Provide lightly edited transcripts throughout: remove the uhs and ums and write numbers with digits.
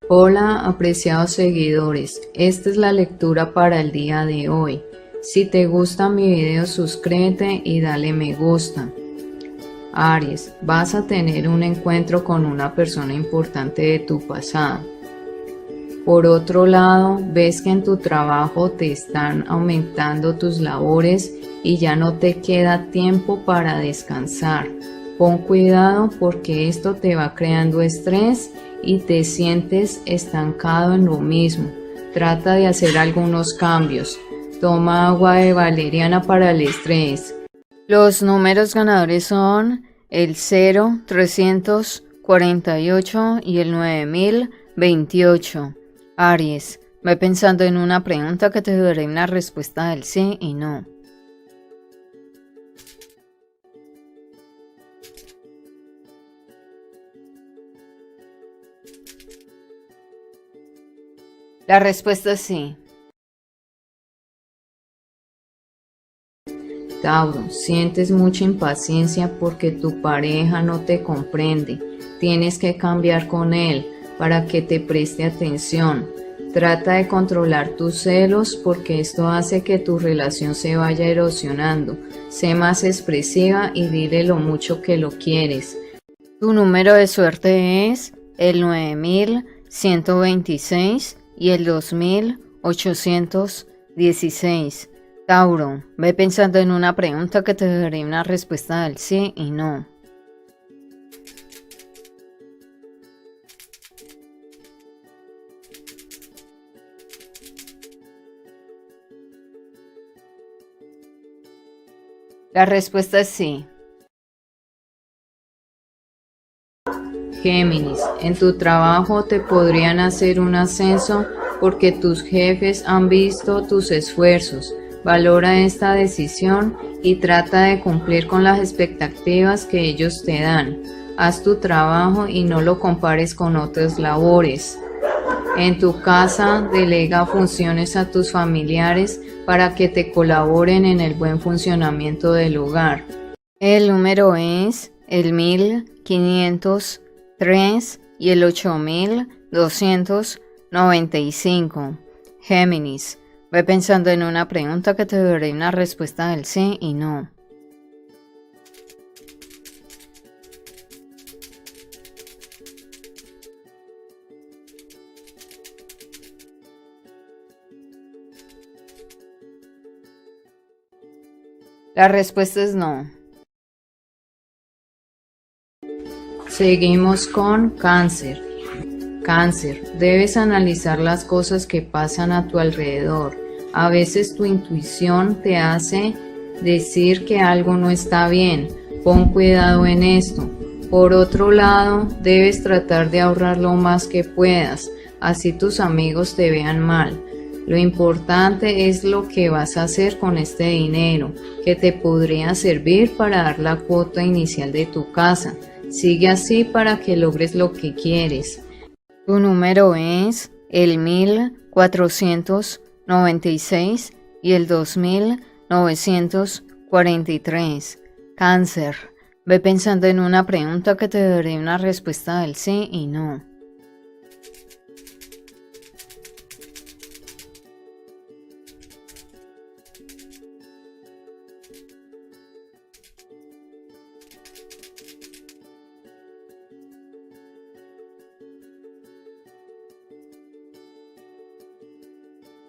Hola, apreciados seguidores. Esta es la lectura para el día de hoy. Si te gusta mi video, suscríbete y dale me gusta. Aries, vas a tener un encuentro con una persona importante de tu pasado. Por otro lado, ves que en tu trabajo te están aumentando tus labores y ya no te queda tiempo para descansar. Pon cuidado porque esto te va creando estrés y te sientes estancado en lo mismo. Trata de hacer algunos cambios. Toma agua de valeriana para el estrés. Los números ganadores son el 0, 348 y el 9028. Aries, ve pensando en una pregunta que te daré una respuesta del sí y no. La respuesta es sí. Tauro, sientes mucha impaciencia porque tu pareja no te comprende. Tienes que cambiar con él para que te preste atención. Trata de controlar tus celos porque esto hace que tu relación se vaya erosionando. Sé más expresiva y dile lo mucho que lo quieres. Tu número de suerte es el 9126 y el 2816. Tauro, ve pensando en una pregunta que te daré una respuesta del sí y no. La respuesta es sí. Géminis, en tu trabajo te podrían hacer un ascenso porque tus jefes han visto tus esfuerzos. Valora esta decisión y trata de cumplir con las expectativas que ellos te dan. Haz tu trabajo y no lo compares con otras labores. En tu casa, delega funciones a tus familiares para que te colaboren en el buen funcionamiento del hogar. El número es el 1503 y el 8295. Géminis, ve pensando en una pregunta que te daré una respuesta del sí y no. La respuesta es no. Seguimos con Cáncer. Cáncer, debes analizar las cosas que pasan a tu alrededor. A veces tu intuición te hace decir que algo no está bien. Pon cuidado en esto. Por otro lado, debes tratar de ahorrar lo más que puedas, así tus amigos te vean mal. Lo importante es lo que vas a hacer con este dinero, que te podría servir para dar la cuota inicial de tu casa. Sigue así para que logres lo que quieres. Tu número es el 1496 y el 2943. Cáncer, ve pensando en una pregunta que te daré una respuesta del sí y no.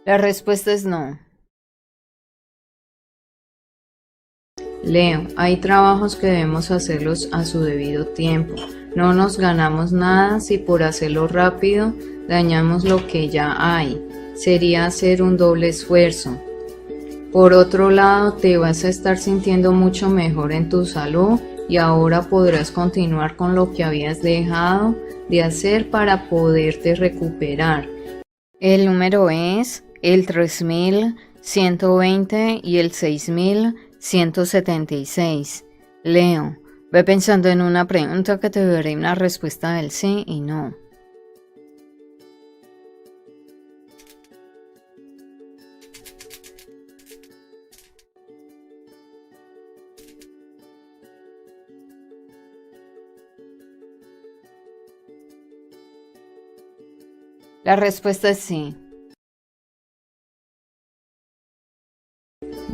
La respuesta es no. Leo, hay trabajos que debemos hacerlos a su debido tiempo. No nos ganamos nada si por hacerlo rápido dañamos lo que ya hay. Sería hacer un doble esfuerzo. Por otro lado, te vas a estar sintiendo mucho mejor en tu salud y ahora podrás continuar con lo que habías dejado de hacer para poderte recuperar. El número es el 3120 y el 6176. Leo, ve pensando en una pregunta que te daré una respuesta del sí y no. La respuesta es sí.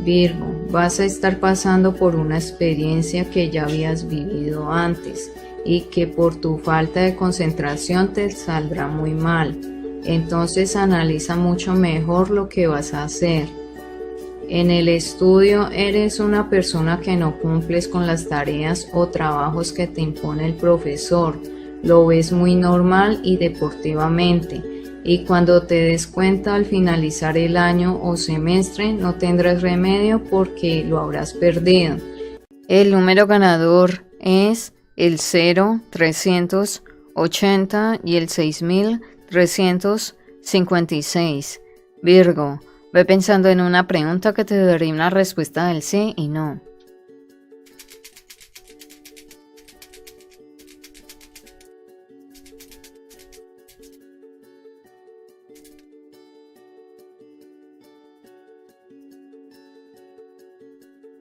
Virgo, vas a estar pasando por una experiencia que ya habías vivido antes y que por tu falta de concentración te saldrá muy mal. Entonces analiza mucho mejor lo que vas a hacer. En el estudio eres una persona que no cumples con las tareas o trabajos que te impone el profesor. Lo ves muy normal y deportivamente. Y cuando te des cuenta al finalizar el año o semestre no tendrás remedio porque lo habrás perdido. El número ganador es el 0380 y el 6356. Virgo, ve pensando en una pregunta que te daré una respuesta del sí y no.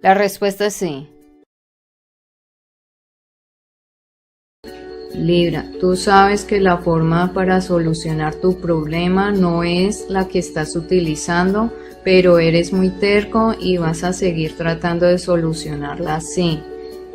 La respuesta es sí. Libra, tú sabes que la forma para solucionar tu problema no es la que estás utilizando, pero eres muy terco y vas a seguir tratando de solucionarla así.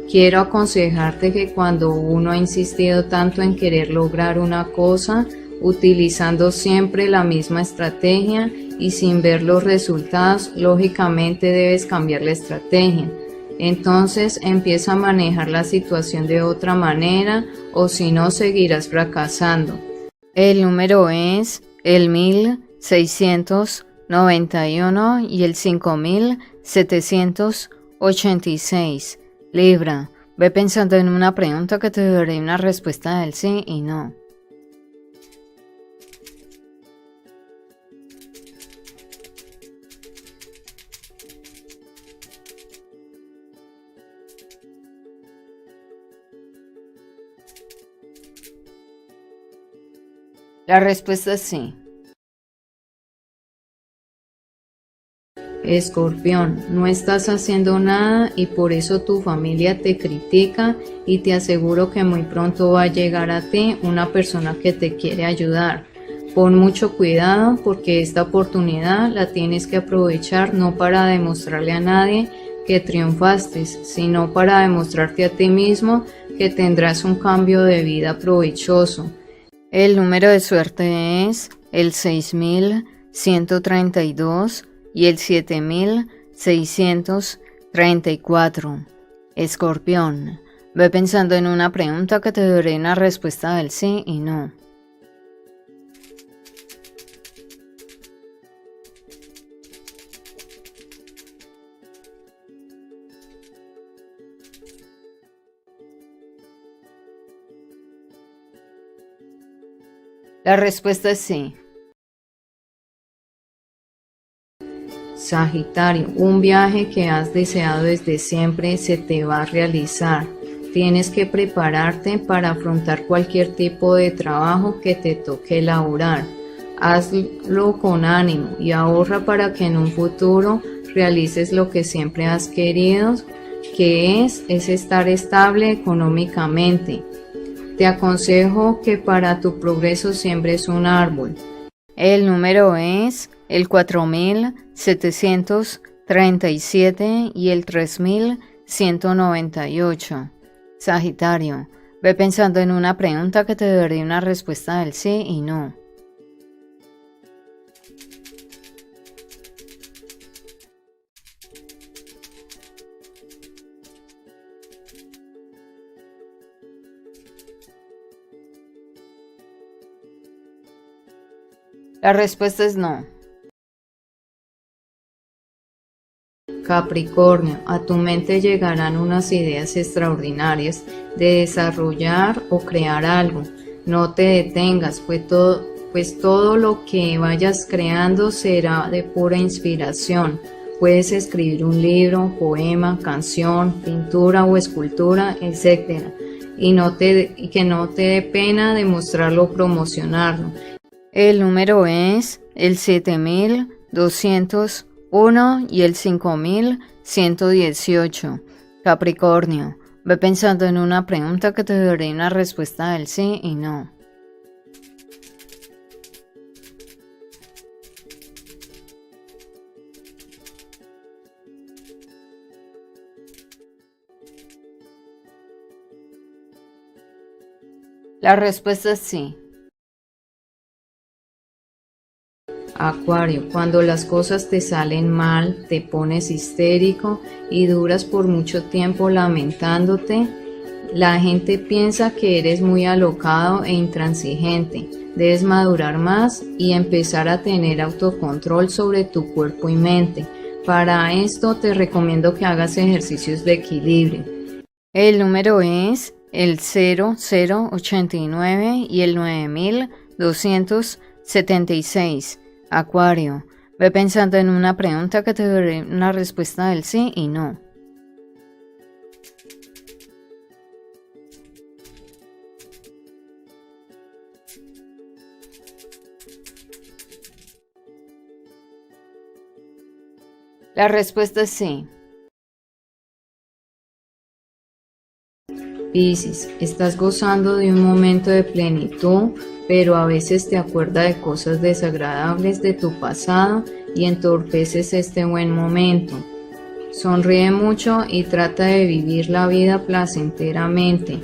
Quiero aconsejarte que cuando uno ha insistido tanto en querer lograr una cosa, utilizando siempre la misma estrategia y sin ver los resultados, lógicamente debes cambiar la estrategia. Entonces empieza a manejar la situación de otra manera o si no seguirás fracasando. El número es el 1691 y el 5786. Libra, ve pensando en una pregunta que te daré una respuesta del sí y no. La respuesta es sí. Escorpión, no estás haciendo nada y por eso tu familia te critica y te aseguro que muy pronto va a llegar a ti una persona que te quiere ayudar. Pon mucho cuidado porque esta oportunidad la tienes que aprovechar no para demostrarle a nadie que triunfaste, sino para demostrarte a ti mismo que tendrás un cambio de vida provechoso. El número de suerte es el 6132 y el 7634. Escorpión, ve pensando en una pregunta que te daré una respuesta del sí y no. La respuesta es sí. Sagitario, un viaje que has deseado desde siempre se te va a realizar. Tienes que prepararte para afrontar cualquier tipo de trabajo que te toque elaborar. Hazlo con ánimo y ahorra para que en un futuro realices lo que siempre has querido, que es estar estable económicamente. Te aconsejo que para tu progreso siembres un árbol. El número es el 4737 y el 3198. Sagitario, ve pensando en una pregunta que te daré una respuesta del sí y no. La respuesta es no. Capricornio, a tu mente llegarán unas ideas extraordinarias de desarrollar o crear algo. No te detengas, pues todo lo que vayas creando será de pura inspiración. Puedes escribir un libro, poema, canción, pintura o escultura, etc. Y que no te dé pena demostrarlo o promocionarlo. El número es el 7201 y el 5118. Capricornio, ve pensando en una pregunta que te daré una respuesta del sí y no. La respuesta es sí. Acuario, cuando las cosas te salen mal, te pones histérico y duras por mucho tiempo lamentándote. La gente piensa que eres muy alocado e intransigente. Debes madurar más y empezar a tener autocontrol sobre tu cuerpo y mente. Para esto te recomiendo que hagas ejercicios de equilibrio. El número es el 0089 y el 9276. Acuario, ve pensando en una pregunta que te daré una respuesta del sí y no. La respuesta es sí. Piscis, estás gozando de un momento de plenitud, pero a veces te acuerdas de cosas desagradables de tu pasado y entorpeces este buen momento. Sonríe mucho y trata de vivir la vida placenteramente.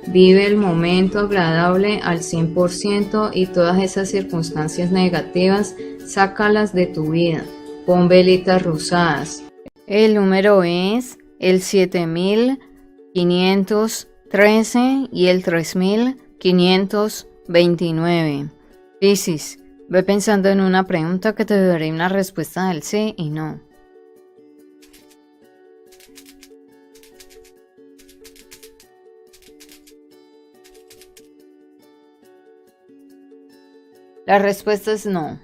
Vive el momento agradable al 100% y todas esas circunstancias negativas, sácalas de tu vida. Pon velitas rosadas. El número es el 7513 y el 3529. Piscis, ve pensando en una pregunta que te daré una respuesta del sí y no. La respuesta es no.